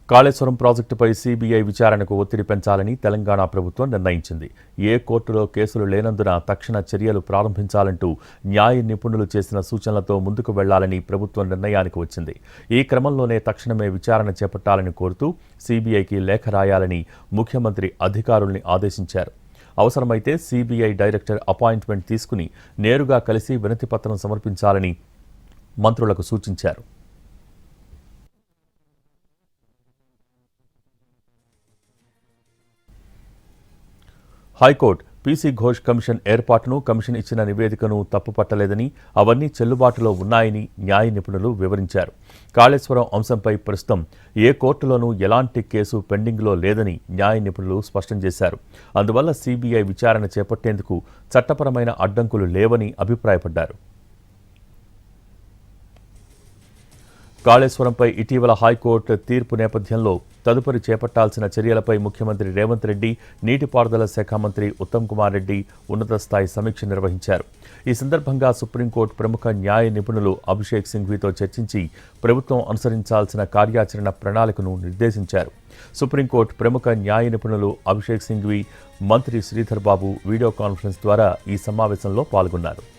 కాళేశ్వరం ప్రాజెక్టుపై సీబీఐ విచారణకు ఒత్తిడి పెంచాలని తెలంగాణ ప్రభుత్వం నిర్ణయించింది. ఏ కోర్టులో కేసులు లేనందున తక్షణ చర్యలు ప్రారంభించాలంటూ న్యాయ నిపుణులు చేసిన సూచనలతో ముందుకు వెళ్లాలని ప్రభుత్వం నిర్ణయానికి వచ్చింది. ఈ క్రమంలోనే తక్షణమే విచారణ చేపట్టాలని కోరుతూ సీబీఐకి లేఖ రాయాలని ముఖ్యమంత్రి అధికారుల్ని ఆదేశించారు. అవసరమైతే సీబీఐ డైరెక్టర్ అపాయింట్మెంట్ తీసుకుని నేరుగా కలిసి వినతిపత్రం సమర్పించాలని మంత్రులకు సూచించారు. హైకోర్టు పీసీ ఘోష్ కమిషన్ ఏర్పాటును, కమిషన్ ఇచ్చిన నివేదికను తప్పుపట్టలేదని, అవన్నీ చెల్లుబాటులో ఉన్నాయని న్యాయ నిపుణులు వివరించారు. కాళేశ్వరం అంశంపై ప్రస్తుతం ఏ కోర్టులోనూ ఎలాంటి కేసు పెండింగ్లో లేదని న్యాయ నిపుణులు స్పష్టం చేశారు. అందువల్ల సీబీఐ విచారణ చేపట్టేందుకు చట్టపరమైన అడ్డంకులు లేవని అభిప్రాయపడ్డారు. కాళేశ్వరంపై ఇటీవల హైకోర్టు తీర్పు నేపథ్యంలో తదుపరి చేపట్టాల్సిన చర్యలపై ముఖ్యమంత్రి రేవంత్ రెడ్డి, నీటిపారుదల శాఖ మంత్రి ఉత్తమ్ కుమార్ రెడ్డి ఉన్నత స్థాయి సమీక్ష నిర్వహించారు. ఈ సందర్భంగా సుప్రీంకోర్టు ప్రముఖ న్యాయ నిపుణులు అభిషేక్ సింఘ్వీతో చర్చించి ప్రభుత్వం అనుసరించాల్సిన కార్యాచరణ ప్రణాళికను నిర్దేశించారు. సుప్రీంకోర్టు ప్రముఖ న్యాయ నిపుణులు అభిషేక్ సింఘ్వీ, మంత్రి శ్రీధర్ బాబు వీడియో కాన్ఫరెన్స్ ద్వారా ఈ సమావేశంలో పాల్గొన్నారు.